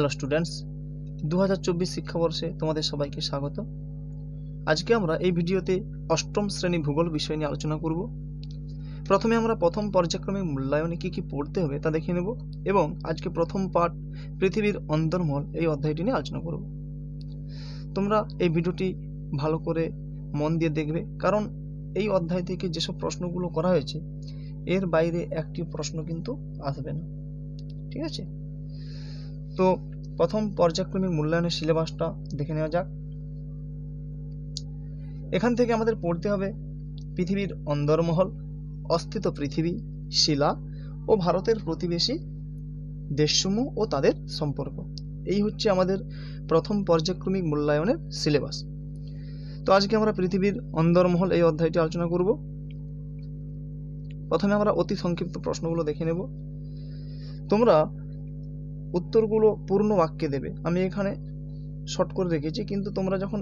Hello students, 2024 শিক্ষাবর্ষে তোমাদের সবাইকে স্বাগত। আজকে আমরা এই ভিডিওতে অষ্টম শ্রেণী ভূগোল বিষয় নিয়ে আলোচনা করব। প্রথমে আমরা প্রথম পর্যায়ক্রমিক মূল্যায়নে কি কি পড়তে হবে তা দেখে নেব এবং আজকে প্রথম পাঠ পৃথিবীর অন্তর্মহল এই অধ্যায়টি নিয়ে আলোচনা করব। তোমরা এই ভিডিওটি ভালো করে মন দিয়ে দেখবে, কারণ এই অধ্যায় থেকে যেসব প্রশ্নগুলো করা হয়েছে এর বাইরে একটি প্রশ্ন কিন্তু আসবে না, ঠিক আছে? তো প্রথম পর্যায়ক্রমিক মূল্যায়নের সিলেবাসটা দেখে নেওয়া যাক। এখান থেকে আমাদের পড়তে হবে পৃথিবীর অন্দরমহল, অস্থিত পৃথিবী, শিলা ও ভারতের প্রতিবেশী দেশসমূহ ও তাদের সম্পর্ক। এই হচ্ছে আমাদের প্রথম পর্যায়ক্রমিক মূল্যায়নের সিলেবাস। তো আজকে আমরা পৃথিবীর অন্দরমহল এই অধ্যায়টি আলোচনা করব। প্রথমে আমরা অতি সংক্ষিপ্ত প্রশ্নগুলো দেখে নেব। তোমরা উত্তরগুলো পূর্ণ বাক্যে দেবে। আমি এখানে শর্ট করে রেখেছি, কিন্তু তোমরা যখন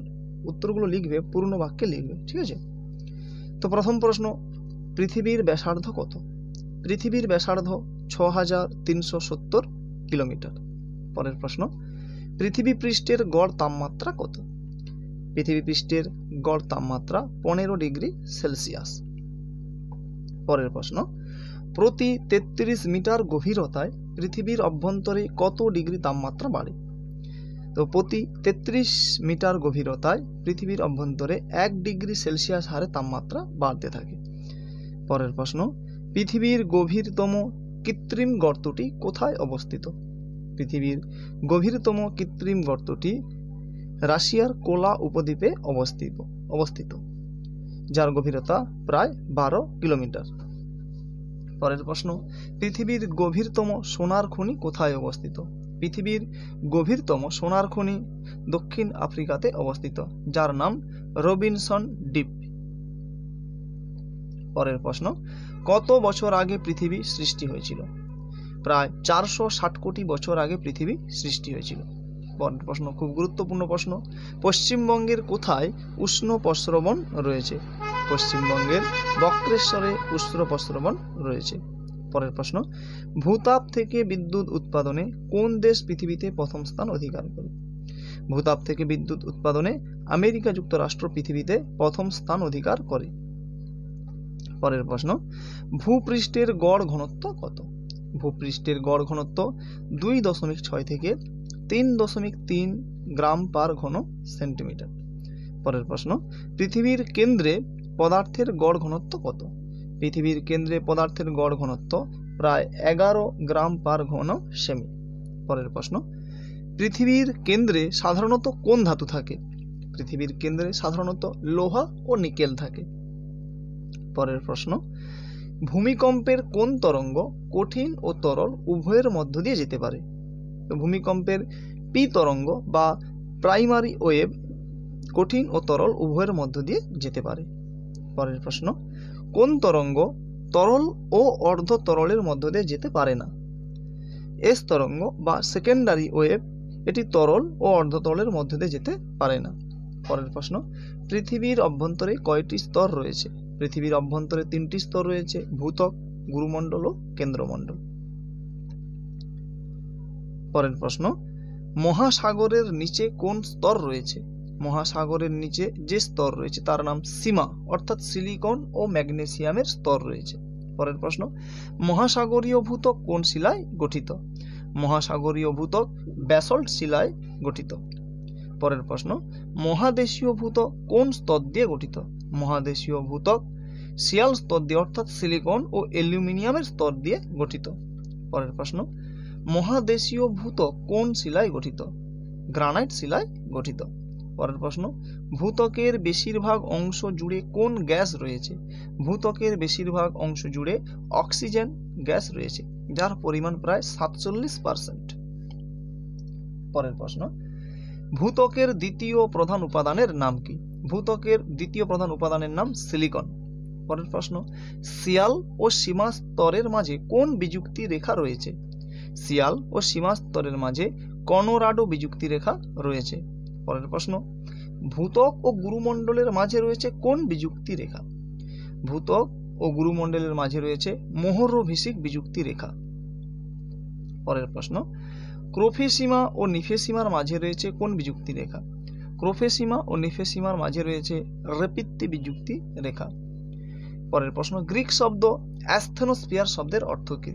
উত্তরগুলো লিখবে পূর্ণ বাক্যে লিখবে, ঠিক আছে? তো প্রথম প্রশ্ন, পৃথিবীর ব্যাসার্ধ কত? পৃথিবীর ব্যাসার্ধ 6370 কিলোমিটার। পরের প্রশ্ন, পৃথিবী পৃষ্ঠের গড় তাপমাত্রা কত? পৃথিবী পৃষ্ঠের গড় তাপমাত্রা 15 ডিগ্রি সেলসিয়াস। পরের প্রশ্ন, প্রতি 33 মিটার গভীরতায় পৃথিবীর অভ্যন্তরে কত ডিগ্রি তাপমাত্রা বাড়ে? তো প্রতি 33 মিটার গভীরতায় পৃথিবীর অভ্যন্তরে 1 ডিগ্রি সেলসিয়াস হারে তাপমাত্রা বাড়তে থাকে। পরের প্রশ্ন, পৃথিবীর গভীরতম কৃত্রিম গর্তটি কোথায় অবস্থিত? পৃথিবীর গভীরতম কৃত্রিম গর্তটি রাশিয়ার কোলা উপদ্বীপে অবস্থিত, যার গভীরতা প্রায় 12 কিলোমিটার। পরের প্রশ্ন, পৃথিবীর গভীরতম সোনার খনি কোথায় অবস্থিত? পৃথিবীর গভীরতম সোনার খনি দক্ষিণ আফ্রিকাতে অবস্থিত, যার নাম রবিনসন দ্বীপ। পরের প্রশ্ন, কত বছর আগে পৃথিবী সৃষ্টি হয়েছিল? প্রায় 460 কোটি বছর আগে পৃথিবী সৃষ্টি হয়েছিল। পরের প্রশ্ন খুব গুরুত্বপূর্ণ প্রশ্ন, পশ্চিমবঙ্গের কোথায় উষ্ণ প্রস্রবণ রয়েছে? পশ্চিমবঙ্গের বক্রেশ্বরে উষ্ণ প্রস্রবণ রয়েছে। পরের প্রশ্ন, ভূতাপ থেকে বিদ্যুৎ উৎপাদনে কোন দেশ পৃথিবীতে প্রথম স্থান অধিকার করে? ভূতাপ থেকে বিদ্যুৎ উৎপাদনে আমেরিকা যুক্তরাষ্ট্র পৃথিবীতে প্রথম স্থান অধিকার করে। পরের প্রশ্ন, ভূপৃষ্ঠের গড় ঘনত্ব কত? ভূপৃষ্ঠের গড় ঘনত্ব 2.6 থেকে 3.3 গ্রাম পার ঘন সেন্টিমিটার। পরের প্রশ্ন, পৃথিবীর কেন্দ্রে পদার্থের গড় ঘনত্ব কত? পৃথিবীর কেন্দ্রে পদার্থের গড় ঘনত্ব প্রায় 11 গ্রাম পার ঘন সেমি। পরের প্রশ্ন, পৃথিবীর কেন্দ্রে সাধারণত কোন ধাতু থাকে? পৃথিবীর কেন্দ্রে সাধারণত লোহা ও নিকেল থাকে। পরের প্রশ্ন, ভূমিকম্পের কোন তরঙ্গ কঠিন ও তরল উভয়ের মধ্য দিয়ে যেতে পারে? ভূমিকম্পের পি তরঙ্গ বা প্রাইমারি ওয়েভ কঠিন ও তরল উভয়ের মধ্য দিয়ে যেতে পারে। পরের প্রশ্ন, কোন তরঙ্গ তরল ও অর্ধ তরলের মধ্য দিয়ে যেতে পারে না? এস তরঙ্গ বা সেকেন্ডারি ওয়েভ, এটি তরল ও অর্ধ তরলের মধ্য দিয়ে যেতে পারে না। পরের প্রশ্ন, পৃথিবীর অভ্যন্তরে কয়টি স্তর রয়েছে? পৃথিবীর অভ্যন্তরে 3টি স্তর রয়েছে, ভূত্বক, গুরুমণ্ডল ও কেন্দ্রমণ্ডল। পরের প্রশ্ন, মহাসাগরের নিচে কোন স্তর রয়েছে? মহাসাগরের নিচে যে স্তর রয়েছে তার নাম সীমা, অর্থাৎ সিলিকন ও ম্যাগনেসিয়ামের স্তর রয়েছে। পরের প্রশ্ন, মহাসাগরীয় ভূত্বক কোন শিলায় গঠিত? মহাসাগরীয় ভূত্বক ব্যাসল্ট শিলায় গঠিত। পরের প্রশ্ন, মহাদেশীয় ভূত্বক কোন স্তর দিয়ে গঠিত? মহাদেশীয় ভূত্বক শিয়াল স্তর দিয়ে, অর্থাৎ সিলিকন ও অ্যালুমিনিয়ামের স্তর দিয়ে গঠিত। পরের প্রশ্ন, মহাদেশীয় ভূত্বক কোন শিলায় গঠিত? গ্রানাইট শিলায় গঠিত। পরের প্রশ্ন, ভূত্বকের বেশিরভাগ অংশ জুড়ে কোন গ্যাস রয়েছে? ভূত্বকের বেশিরভাগ অংশ জুড়ে অক্সিজেন গ্যাস রয়েছে, যার পরিমাণ প্রায় 47%। পরের প্রশ্ন, ভূত্বকের দ্বিতীয় প্রধান উপাদানের নাম কি? ভূত্বকের দ্বিতীয় প্রধান উপাদানের নাম সিলিকন। পরের প্রশ্ন, শিয়াল ও সীমা স্তরের মাঝে কোন বিযুক্তি রেখা রয়েছে? শিয়াল ও সীমা স্তরের মাঝে কলোরাডো বিযুক্তি রেখা রয়েছে। পরের প্রশ্ন, ভূত্বক ও গুরুমণ্ডলের মাঝে রয়েছে কোন বিযুক্তি রেখা? ভূত্বক ও গুরুমণ্ডলের মাঝে রয়েছে মোহরভিষিক বিযুক্তি রেখা। পরের প্রশ্ন, ক্রোফেসীমা ও নিফেসীমার মাঝে রয়েছে কোন বিযুক্তি রেখা? ক্রোফেসীমা ও নিফেসীমার মাঝে রয়েছে রেপিত্তি বিযুক্তি রেখা। পরের প্রশ্ন, গ্রিক শব্দ অ্যাসথেনোস্ফিয়ার শব্দের অর্থ কি?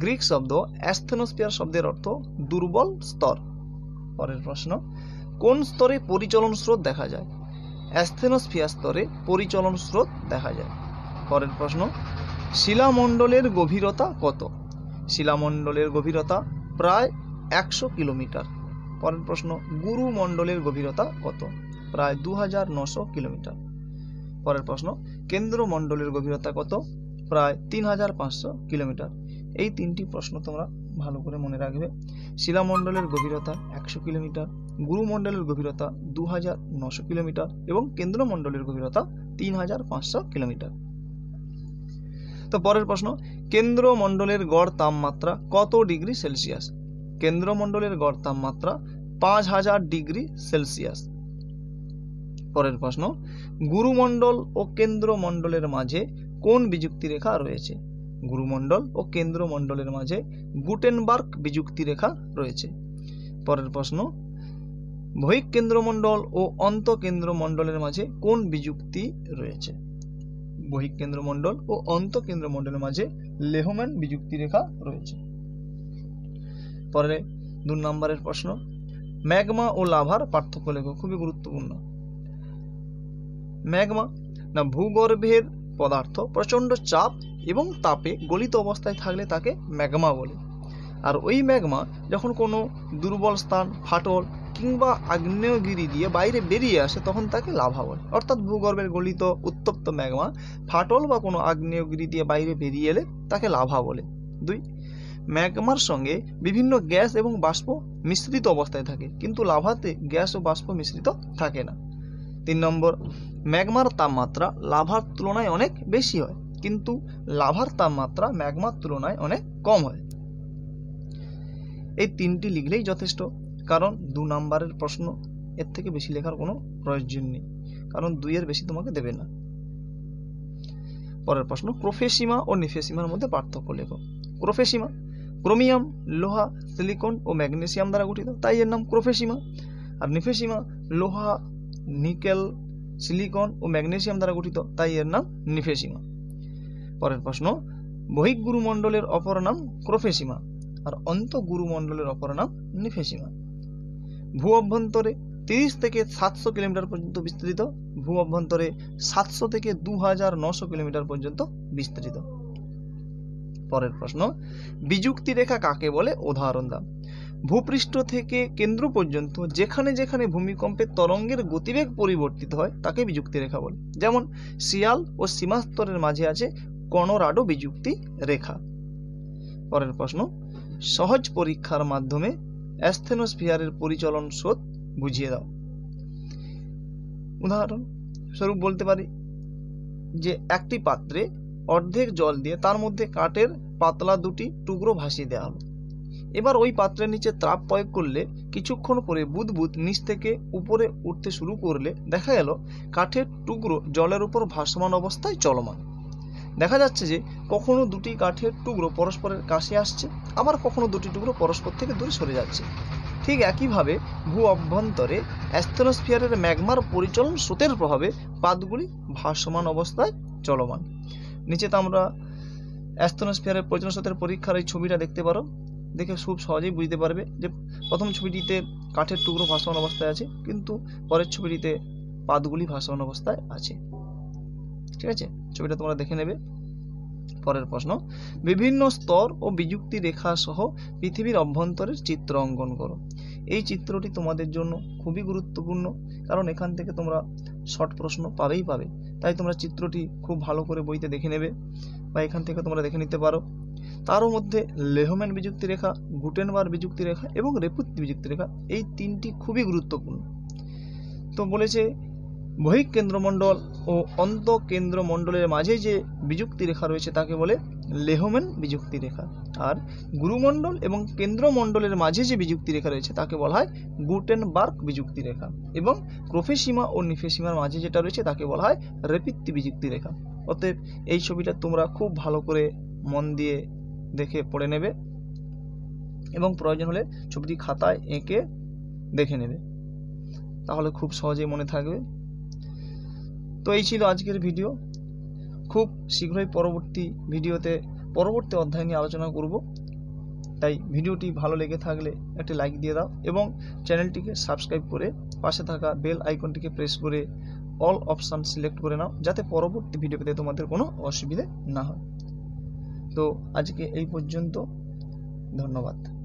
গ্রিক শব্দ অ্যাসথেনোস্ফিয়ার শব্দের অর্থ দুর্বল স্তর। পরের প্রশ্ন, কোন স্তরে পরিচলন স্রোত দেখা যায়? অ্যাসথেনোস্ফিয়ার স্তরে পরিচলন স্রোত দেখা যায়। পরের প্রশ্ন, শিলামণ্ডলের গভীরতা কত? শিলামণ্ডলের গভীরতা প্রায় 100 কিলোমিটার। পরের প্রশ্ন, গুরুমণ্ডলের গভীরতা কত? প্রায় 2900 কিলোমিটার। পরের প্রশ্ন, কেন্দ্রমণ্ডলের গভীরতা কত? প্রায় 3500 কিলোমিটার। এই তিনটি প্রশ্ন তোমরা ভালো করে মনে রাখবে। শিলামণ্ডলের গভীরতা 100 কিলোমিটার, গুরুমণ্ডলের গভীরতা 2900 কিলোমিটার এবং কেন্দ্রমণ্ডলের গভীরতা 3500 কিলোমিটার। তো পরের প্রশ্ন, কেন্দ্রমণ্ডলের গড় তাপমাত্রা কত ডিগ্রি সেলসিয়াস? কেন্দ্রমণ্ডলের গড় তাপমাত্রা 5000 ডিগ্রি সেলসিয়াস। পরের প্রশ্ন, গুরুমণ্ডল ও কেন্দ্রমণ্ডলের মাঝে কোন বিযুক্তি রেখা রয়েছে? গুরুমণ্ডল ও কেন্দ্রমণ্ডলের মাঝে গুটেনবার্গ বিযুক্তি রেখা রয়েছে। পরের প্রশ্ন, বহিঃ কেন্দ্রমণ্ডল ও অন্তঃকেন্দ্রমণ্ডলের মাঝে কোন বিযুক্তি রয়েছে? বহিঃ কেন্দ্রমণ্ডল ও অন্তঃকেন্দ্রমণ্ডলের মাঝে লেহম্যান বিযুক্তি রেখা রয়েছে। পরে 2 নম্বরের প্রশ্ন, ম্যাগমা ও লাভার পার্থক্য লেখো। খুবই গুরুত্বপূর্ণ। ম্যাগমা না ভূগর্ভের পদার্থ প্রচণ্ড চাপ এবং তাপে গলিত অবস্থায় থাকলে তাকে ম্যাগমা বলে। আর ওই ম্যাগমা যখন কোনো দুর্বল স্থান, ফাটল কিংবা আগ্নেয়গিরি দিয়ে বাইরে বেরিয়ে আসে তখন তাকে লাভা বলে। অর্থাৎ ভূগর্ভের গলিত উত্তপ্ত ম্যাগমা ফাটল বা কোনো আগ্নেয়গিরি দিয়ে বাইরে বেরিয়ে এলে তাকে লাভা বলে। 2, ম্যাগমার সঙ্গে বিভিন্ন গ্যাস এবং বাষ্প মিশ্রিত অবস্থায় থাকে, কিন্তু লাভাতে গ্যাস ও বাষ্প মিশ্রিত থাকে না। 3 নম্বর, ম্যাগমার তাপমাত্রা লাভার তুলনায় অনেক বেশি হয়, কিন্তু লাভার তাপমাত্রা ম্যাগমার তুলনায় অনেক কম হয়। এই 3টি লিখলেই যথেষ্ট, কারণ 2 নম্বরের প্রশ্ন এর থেকে বেশি লেখার কোনো প্রয়োজন নেই, কারণ 2 এর বেশি তোমাকে দেবে না। পরের প্রশ্ন, ক্রোফেসীমা ও নিফেসীমার মধ্যে পার্থক্য লেখো। ক্রোফেসীমা ক্রোমিয়াম, লোহা, সিলিকন ও ম্যাগনেসিয়াম দ্বারা গঠিত, তাই এর নাম ক্রোফেসীমা। আর নিফেসীমা লোহা, নিকেল, সিলিকন ও ম্যাগনেসিয়াম দ্বারা গঠিত, তাই এর নাম নিফেসীমা। পরের প্রশ্ন, বহিঃগুরুমণ্ডলের অপর নাম ক্রোফেসীমা আর অন্তঃগুরুমণ্ডলের অপর নাম নিফেসীমা। ভূ অভ্যন্তরে 30 থেকে 700 কিলোমিটার পর্যন্ত বিস্তৃত, ভূ অভ্যন্তরে 700 থেকে 2900 কিলোমিটার পর্যন্ত বিস্তৃত। পরের প্রশ্ন, বিযুক্তি রেখা কাকে বলে? উদাহরণ দাও। ভূপৃষ্ঠ থেকে কেন্দ্র পর্যন্ত যেখানে যেখানে ভূমিকম্পের তরঙ্গের গতিবেগ পরিবর্তিত হয় তাকে বিযুক্তি রেখা বলে। যেমন শিয়াল ও সীমাস্তরের মাঝে আছে কলোরাডো বিযুক্তি রেখা। পরের প্রশ্ন, সহজ পরীক্ষার মাধ্যমে অ্যাসথেনোস্ফিয়ারের পরিচলন স্রোত বুঝিয়ে দাও। উদাহরণ স্বরূপ বলতে পারি যে একটি পাত্রে অর্ধেক জল দিয়ে তার মধ্যে কাঠের পাতলা 2টি টুকরো ভাসিয়ে দেওয়া হলো। এবার ওই পাত্রের নিচে তাপ প্রয়োগ করলে কিছুক্ষণ পরে বুদবুদ নিচ থেকে উপরে উঠতে শুরু করলে দেখা গেল কাঠের টুকরো জলের উপর ভাসমান অবস্থায় চলমান। দেখা যাচ্ছে যে কখনো 2টি কাঠের টুকরো পরস্পরের কাছে আসছে, আবার কখনো 2টি টুকরো পরস্পর থেকে দূরে সরে যাচ্ছে। ঠিক একইভাবে ভূ অভ্যন্তরে অ্যাসথেনোস্ফিয়ারের ম্যাগমার পরিচলন স্রোতের প্রভাবে পাতগুলি ভাসমান অবস্থায় চলমান। নিচে তো আমরা অ্যাসথেনোস্ফিয়ারের পরিচলন স্রোতের পরীক্ষার এই ছবিটা দেখতে পারো, দেখে খুব সহজেই বুঝতে পারবে যে প্রথম ছবিটিতে কাঠের টুকরো ভাসমান অবস্থায় আছে, কিন্তু পরের ছবিটিতে পাতগুলি ভাসমান অবস্থায় আছে। ঠিক আছে, ছবিটা তোমরা দেখে নেবে। পরের প্রশ্ন, বিভিন্ন স্তর ও বিযুক্তি রেখা সহ পৃথিবীর অভ্যন্তরের চিত্র অঙ্কন করো। এই চিত্রটি তোমাদের জন্য খুবই গুরুত্বপূর্ণ, কারণ এখান থেকে তোমরা শর্ট প্রশ্ন পাবে। তাই তোমরা চিত্রটি খুব ভালো করে বইতে দেখে নেবে বা এখান থেকে তোমরা দেখে নিতে পারো। তারও মধ্যে লেহম্যান বিযুক্তি রেখা, গুটেনবার্গ বিযুক্তি রেখা এবং রেপিত্তি বিযুক্তি রেখা, এই 3টি খুবই গুরুত্বপূর্ণ। তো বলেছে বহিঃ কেন্দ্রমণ্ডল ও অন্তঃকেন্দ্রমণ্ডলের মাঝে যে বিযুক্তি রেখা রয়েছে তাকে বলে লেহম্যান বিযুক্তি রেখা, আর গুরুমণ্ডল এবং কেন্দ্রমণ্ডলের মাঝে যে বিযুক্তি রেখা রয়েছে তাকে বলা হয় গুটেনবার্গ বিযুক্তি রেখা, এবং ক্রোফেসীমা ও নিফেসীমার মাঝে যেটা রয়েছে তাকে বলা হয় রেপিত্তি বিযুক্তি রেখা। অতএব এই ছবিটা তোমরা খুব ভালো করে মন দিয়ে দেখে পড়ে নেবে। এবং প্রয়োজন হলে ছবিটি খাতায় এঁকে দেখে নেবে, তাহলে খুব সহজেই মনে থাকবে। তো এই ছিল আজকের ভিডিও। খুব শীঘ্রই পরবর্তী ভিডিওতে পরবর্তী অধ্যায় নিয়ে আলোচনা করব। তাই ভিডিওটি ভালো লেগে থাকলে একটি লাইক দিয়ে দাও এবং চ্যানেলটিকে সাবস্ক্রাইব করে পাশে থাকা বেল আইকনটিকে প্রেস করে অল অপশান সিলেক্ট করে নাও, যাতে পরবর্তী ভিডিও পেতে তোমাদের কোনো অসুবিধে না হয়। তো আজকে এই পর্যন্ত, ধন্যবাদ।